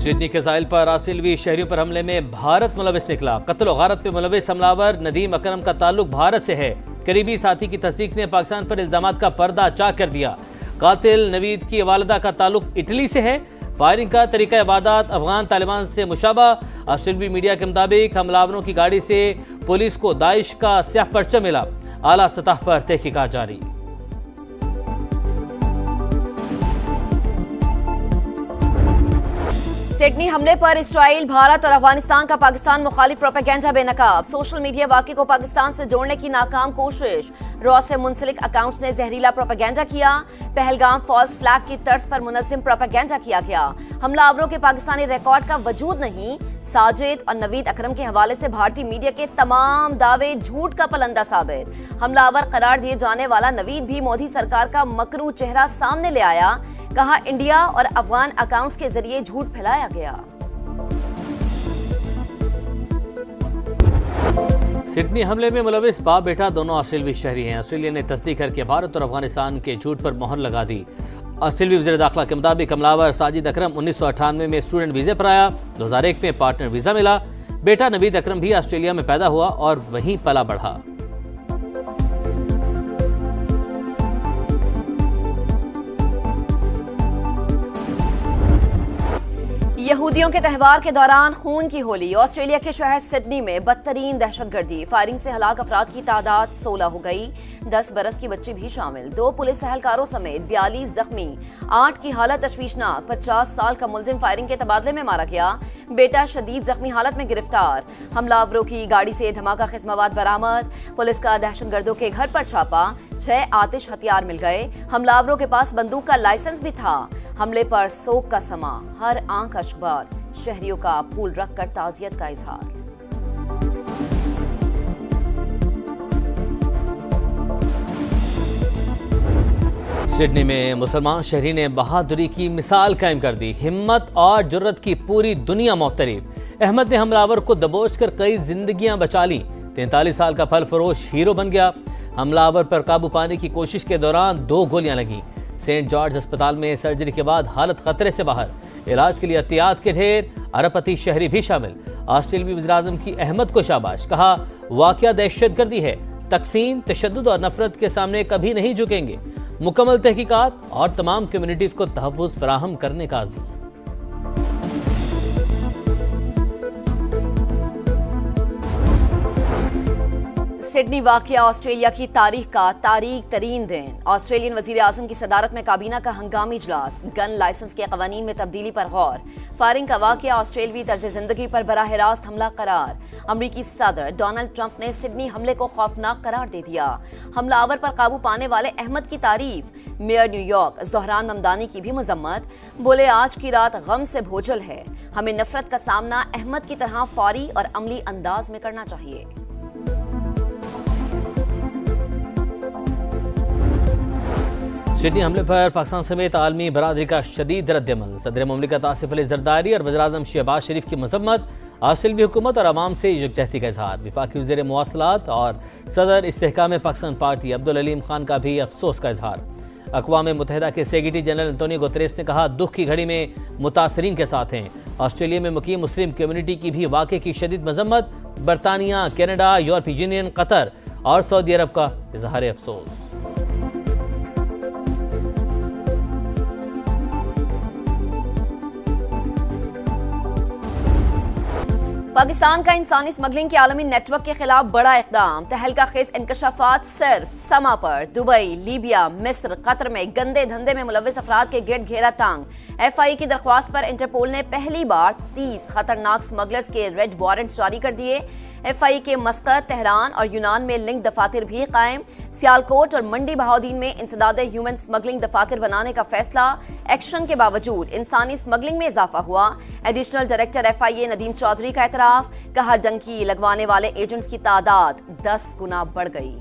Sydney के साहिल पर ऑस्ट्रेलियावी शहरियों पर हमले में भारत मुलविस निकला। कत्ल और गारत पे मुलविस हमलावर नदीम अकरम का ताल्लुक भारत से है। करीबी साथी की तस्दीक ने पाकिस्तान पर इल्जामात का पर्दा चाक कर दिया। कातिल नवीद की वालिदा का ताल्लुक इटली से है। फायरिंग का तरीका वारदात अफगान तालिबान से मुशाबा। ऑस्ट्रेलियावी मीडिया के मुताबिक हमलावरों की गाड़ी से पुलिस को दाइश का स्याह पर्चा मिला। आला सतह पर तहकीकात जारी। सिडनी हमले पर इस्राइल, भारत और अफगानिस्तान का पाकिस्तान मुखालिफ प्रोपेगेंडा बेनकाब। सोशल मीडिया वाक़े को पाकिस्तान से जोड़ने की नाकाम कोशिश। रॉ से मुंसलिक अकाउंट्स ने जहरीला प्रोपेगेंडा किया। पहलगाम फॉल्स फ्लैग की तर्ज पर मुनज़्ज़म प्रोपेगेंडा किया गया। हमलावरों के पाकिस्तानी रिकॉर्ड का वजूद नहीं। साजिद और नवीद अकरम के हवाले से भारतीय मीडिया के तमाम दावे झूठ का पलंदा साबित। हमलावर करार दिए जाने वाला नवीद भी मोदी सरकार का मकरू चेहरा सामने ले आया। कहा इंडिया और अफगान अकाउंट्स के जरिए झूठ फैलाया गया। सिडनी हमले में मुलविस बाप बेटा दोनों ऑस्ट्रेलियावी शहरी हैं। ऑस्ट्रेलिया ने तस्दीक करके भारत और अफगानिस्तान के झूठ पर मोहर लगा दी। ऑस्ट्रेलियावी वज़ीर दाखिला के मुताबिक हमलावर साजिद अकरम 1998 में स्टूडेंट वीजे पर आया। 2001 में पार्टनर वीजा मिला। बेटा नवीद अकरम भी ऑस्ट्रेलिया में पैदा हुआ और वहीं पला बढ़ा। यहूदियों के त्यौहार के दौरान खून की होली। ऑस्ट्रेलिया के शहर सिडनी में बदतरीन दहशतगर्दी। फायरिंग से हलाक अफराद की तादाद 16 हो गई। 10 बरस की बच्ची भी शामिल। 2 पुलिस एहलकारों समेत 42 जख्मी। 8 की हालत तशवीशनाक। 50 साल का मुलजिम फायरिंग के तबादले में मारा गया। बेटा शदीद जख्मी हालत में गिरफ्तार। हमलावरों की गाड़ी से धमाका खेज मवाद बरामद। पुलिस का दहशतगर्दों के घर पर छापा। 6 आतिश हथियार मिल गए। हमलावरों के पास बंदूक का लाइसेंस भी था। हमले पर सोग का समा। हर आंख अश्कबार। शहरियों का फूल रखकर ताजियत का इजहार। सिडनी में मुसलमान शहरी ने बहादुरी की मिसाल कायम कर दी। हिम्मत और जुर्रत की पूरी दुनिया मोहतरीफ। अहमद ने हमलावर को दबोच कर कई जिंदगियां बचा ली। 43 साल का फल फरोश हीरो बन गया। हमलावर पर काबू पाने की कोशिश के दौरान 2 गोलियां लगीं। सेंट जॉर्ज अस्पताल में सर्जरी के बाद हालत खतरे से बाहर। इलाज के लिए एहतियात के ढेर। अरबपति शहरी भी शामिल। ऑस्ट्रेलियावी वज़ीर-ए-आज़म की अहमद को शाबाश। कहा वाक़या दहशतगर्दी है। तकसीम, तशद्दुद और नफरत के सामने कभी नहीं झुकेंगे। मुकम्मल तहकीकात और तमाम कम्युनिटीज को तहफ़्फ़ुज़ फराहम करने का आज़म। सिडनी वाक़या ऑस्ट्रेलिया की तारीख का तारीख तरीन दिन। ऑस्ट्रेलियन वज़ीर आज़म की सदारत में काबीना का हंगामी इजलास। गन लाइसेंस के कवानीन में तब्दीली पर गौर। फायरिंग का वाक़या ऑस्ट्रेलवी तर्ज जिंदगी पर बराह रास्त हमला करार। अमरीकी सदर डोनाल्ड ट्रंप ने सिडनी हमले को खौफनाक करार दे दिया। हमलावर पर काबू पाने वाले अहमद की तारीफ। मेयर न्यूयॉर्क ज़ोहरान ममदानी की भी मजम्मत। बोले आज की रात गम से भोजल है। हमें नफरत का सामना अहमद की तरह फौरी और अमली अंदाज में करना चाहिए। सिडनी हमले पर पाकिस्तान समेत आलमी बरादरी का शदीद रद्दअमल। सदर मुमलिकत आसिफ अली जरदारी और वज़ीर-ए-आज़म शहबाज शरीफ की मजम्मत। ऑस्ट्रेलियावी हुकूमत और अवाम से यकजहती का इजहार। वफाकी वज़ीर मवासलात और सदर इस्तेहकाम पाकिस्तान पार्टी अब्दुल अलीम खान का भी अफसोस का इजहार। अक़वाम मुत्तहिदा के सेक्रेटरी जनरल एंटोनियो गुतरेस ने कहा दुख की घड़ी में मुतासरीन के साथ हैं। ऑस्ट्रेलिया में मुकीम मुस्लिम कम्युनिटी की भी वाक़े की शदीद मजम्मत। बरतानिया, कनाडा, यूरोपीय यूनियन, कतर और सऊदी अरब का इजहार अफसोस। पाकिस्तान का इंसानी स्मगलिंग के आलमी नेटवर्क के खिलाफ बड़ा इक़दाम। तहलका खेज इंकशाफात सिर्फ समा पर। दुबई, लीबिया, मिस्र, कतर में गंदे धंधे में मुलविस अफराद के गिरद घेरा तंग। FI की दरख्वास्त पर इंटरपोल ने पहली बार 30 खतरनाक स्मगलर्स के रेड वारंट जारी कर दिए। FI के मस्कत, तेहरान और यूनान में लिंक दफातर भी कायम। सियालकोट और मंडी बहाउद्दीन में इंसदाद ह्यूमन स्मगलिंग दफातर बनाने का फैसला। एक्शन के बावजूद इंसानी स्मगलिंग में इजाफा हुआ। Additional director FIA Nadeem Chaudhry का एतराफ। कहा डंकी लगवाने वाले एजेंट्स की तादाद 10 गुना बढ़ गई।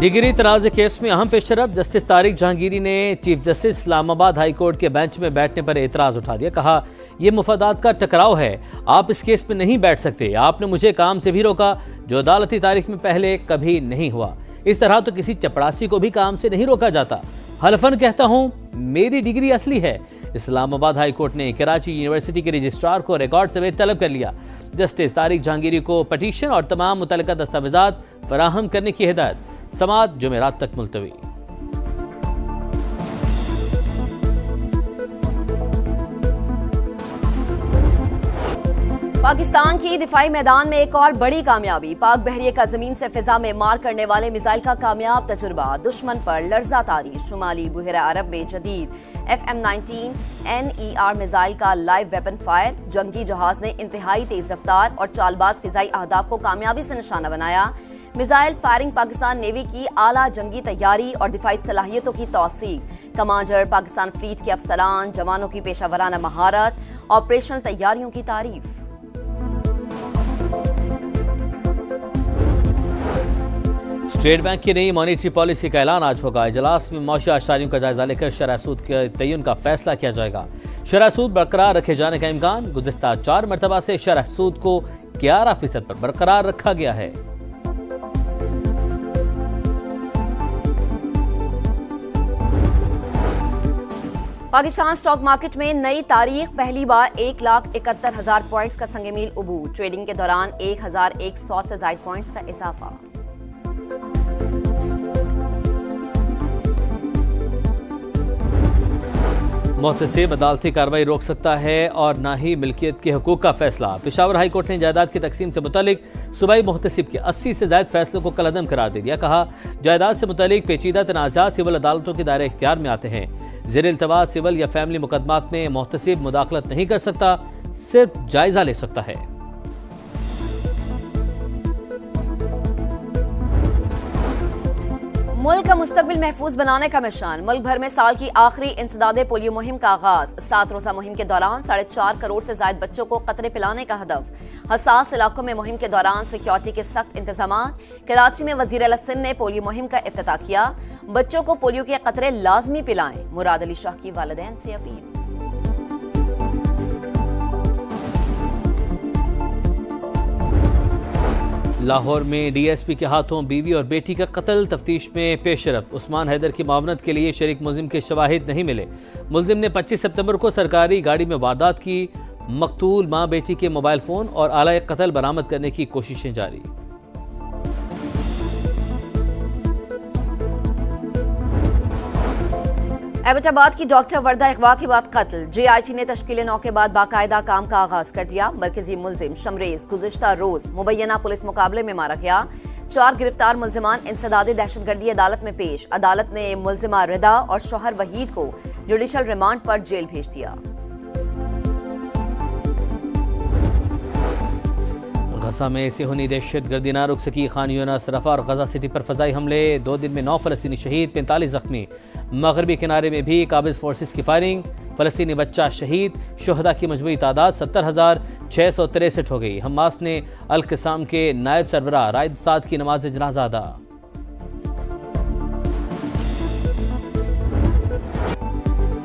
डिग्री तनाज़ केस में अहम पेशरफ। जस्टिस तारिक जहांगीरी ने chief justice Islamabad high court के बेंच में बैठने पर एतराज उठा दिया। कहा यह मुफादात का टकराव है। आप इस केस में नहीं बैठ सकते। आपने मुझे काम से भी रोका जो अदालती तारीख में पहले कभी नहीं हुआ। इस तरह तो किसी चपड़ासी को भी काम से नहीं रोका जाता। हलफन कहता हूं मेरी डिग्री असली है। इस्लामाबाद हाई कोर्ट ने कराची यूनिवर्सिटी के रजिस्ट्रार को रिकॉर्ड समेत तलब कर लिया। जस्टिस तारिक जहांगीरी को पटिशन और तमाम मुतल्लिका दस्तावेजात फराहम करने की हिदायत। समाअत जुमेरात तक मुलतवी। पाकिस्तान की दिफाई मैदान में एक और बड़ी कामयाबी। पाक बहरिए का जमीन से फिजा में मार करने वाले मिसाइल का कामयाब तजुर्बा। दुश्मन पर लर्जा तारी। शुमाली बुहरा अरब में जदीद FM-19 NER मिसाइल का लाइव वेपन फायर। जंगी जहाज ने इंतहाई तेज रफ्तार और चालबाज फिजाई अहदाफ को कामयाबी से निशाना बनाया। मिसाइल फायरिंग पाकिस्तान नेवी की आला जंगी तैयारी और दिफाई सलाहियतों की तौसीक। कमांडर पाकिस्तान फ्लीट के अफसरान जवानों की पेशावराना महारत, ऑपरेशनल तैयारियों की तारीफ। स्टेट बैंक की नई मॉनेटरी पॉलिसी का ऐलान आज होगा। इजलास में मौजूदा आशारियों का जायजा लेकर शरह सूद के तयन का फैसला किया जाएगा। शरह सूद बरकरार रखे जाने का इम्कान। गुज़िश्ता 4 मरतबा से शरह सूद को 11% पर बरकरार रखा गया है। पाकिस्तान स्टॉक मार्केट में नई तारीख। पहली बार 1,71,000 पॉइंट्स का संगमील उबूर। ट्रेडिंग के दौरान 1,100 से ज्यादा पॉइंट्स का इजाफा। मुहतसिब अदालती कार्रवाई रोक सकता है और ना ही मिल्कियत के हकूक का फैसला। पेशावर हाई कोर्ट ने जायदाद की तकसीम से मुतालिक सूबाई मुहतसिब के 80 से ज्यादा फैसलों को कलअदम करार दे दिया। कहा जायदाद से मुतालिक पेचीदा तनाज़ात सिविल अदालतों के दायरे इख्तियार में आते हैं। ज़ेर इल्तवा सिविल या फैमिली मुकदमात में मुहतसिब मुदाखलत नहीं कर सकता, सिर्फ जायजा ले सकता है। मुल्क का मुस्तकबिल महफूज बनाने का मिशन। मुल्क भर में साल की आखिरी इंसदादे पोलियो मुहिम का आगाज। 7 रोजा मुहिम के दौरान 4.5 करोड़ से ज्यादा बच्चों को कतरे पिलाने का हदफ। हसास इलाकों में मुहिम के दौरान सिक्योरिटी के सख्त इंतजाम। कराची में वजीर आला सिंध ने पोलियो मुहिम का इफ्तिताह किया। बच्चों को पोलियो के कतरे लाजमी पिलाएं। मुराद अली शाह की वालिदैन से अपील। लाहौर में डीएसपी के हाथों बीवी और बेटी का कत्ल। तफ्तीश में पेशरफ। उस्मान हैदर की मामनत के लिए शरीक मुलजिम के शवाहिद नहीं मिले। मुलजिम ने 25 सितंबर को सरकारी गाड़ी में वारदात की। मकतूल मां बेटी के मोबाइल फोन और आला कत्ल बरामद करने की कोशिशें जारी। एबटाबाद की डॉक्टर वर्दा इकबा के बाद कत्ल। JIT ने तश्कील 9 के बाद बाकायदा काम का आगाज कर दिया। मरकजी मुलजिम शमरेज गुज़िश्ता रोज मुबैना पुलिस मुकाबले में मारा गया। 4 गिरफ्तार मुलजिमान इंसदादी दहशतगर्दी अदालत में पेश। अदालत ने मुलजिमा रिदा और शौहर वहीद को जुडिशल रिमांड पर जेल भेज दिया। गजा में सिहोनी दहशतगर्दी ना रुक सकी। खान यूनिस, रफा और गजा सिटी पर फजाई हमले। 2 दिन में 9 फलस्तीनी शहीद, 45 जख्मी। मगरबी किनारे में भी काबिज फोर्सेस की फायरिंग। फलस्तीनी बच्चा शहीद। शुहदा की मजमूई तादाद 70,663 हो गई। हमास ने अल क़िसाम के नायब सरबराह रायद साद की नमाज जनाजा अदा।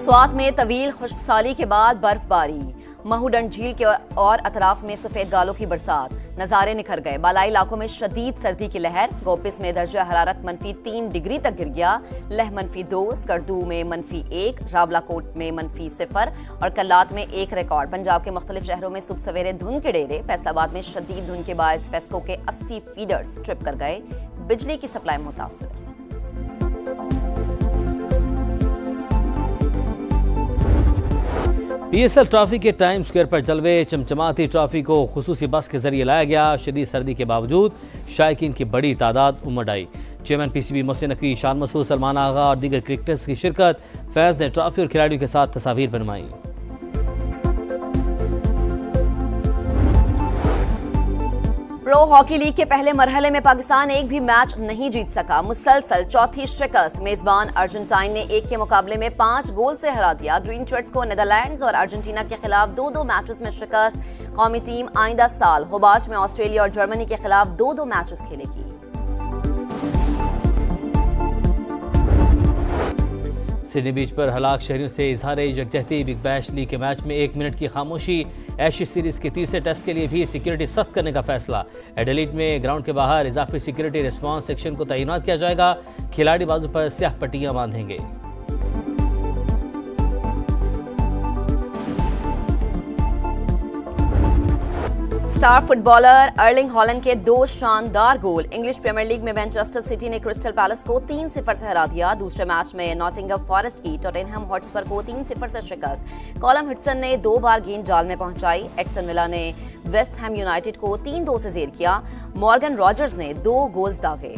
स्वात में तवील खुश्कसाली के बाद बर्फबारी। महूडंड झील के और अतराफ में सफेद गालों की बरसात। नजारे निखर गए। बालाई इलाकों में शदीद सर्दी की लहर। गोपिस में दर्जा हरारत -3 डिग्री तक गिर गया। लह -2, स्कर्दू में -1, रावलाकोट में -0 और कल्लात में 1 रिकॉर्ड। पंजाब के मुख्तलिफ शहरों में सुबह सवेरे धुंध के डेरे। फैसलाबाद में शदीद धुंध के बायस फेस्को के 80 फीडर्स ट्रिप कर गए। बिजली की सप्लाई मुतासिर। PSL ट्रॉफी के टाइम स्क्वायर पर जलवे। चमचमाती ट्रॉफी को खुसूसी बस के जरिए लाया गया। शदीद सर्दी के बावजूद शायकीन की बड़ी तादाद उमड़ आई। चेयरमैन PCB मोहसिन नकवी, शान मसूद, सलमान आगा और दीगर क्रिकेटर्स की शिरकत। फैज़ ने ट्रॉफी और खिलाड़ियों के साथ तस्वीर बनवाई। प्रो हॉकी लीग के पहले मरहले में पाकिस्तान एक भी मैच नहीं जीत सका। मुसलसल चौथी शिकस्त। मेजबान अर्जेंटाइन ने 1 के मुकाबले में 5 गोल से हरा दिया। ग्रीन शर्ट्स को नीदरलैंड्स और अर्जेंटीना के खिलाफ 2-2 मैचेस में शिकस्त। कौमी टीम आइंदा साल होबार्ट में ऑस्ट्रेलिया और जर्मनी के खिलाफ 2-2 मैचेस खेलेगी। सिडनी बीच पर हलाक शहरियों से इजहार यकजहती। बिग बैश लीग के मैच में 1 मिनट की खामोशी। एशिया सीरीज के तीसरे टेस्ट के लिए भी सिक्योरिटी सख्त करने का फैसला। एडिलेड में ग्राउंड के बाहर इजाफी सिक्योरिटी रिस्पॉन्स सेक्शन को तैनात किया जाएगा। खिलाड़ी बाजू पर स्याह पट्टियां बांधेंगे। स्टार फुटबॉलर अर्लिंग हॉलैंड के 2 शानदार गोल। इंग्लिश प्रीमियर लीग में मैनचेस्टर सिटी ने क्रिस्टल पैलेस को 3-0 से हरा दिया। दूसरे मैच में नॉटिंघम फॉरेस्ट की टॉटेनहम हॉटस्पर को 3-0 से शिकस्त। कॉलम हिडसन ने 2 बार गेंद जाल में पहुंचाई। एस्टन विला ने वेस्ट हैम यूनाइटेड को 3-2 से जेर किया। मॉर्गन रॉजर्स ने 2 गोल्स दागे।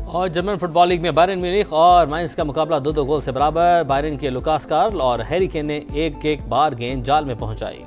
और जर्मन फुटबॉल लीग में बायरन म्यूनिख और माइंस का मुकाबला 2-2 गोल से बराबर। बायरन के लुकास कार्ल और हैरी केन ने एक बार गेंद जाल में पहुंचाई।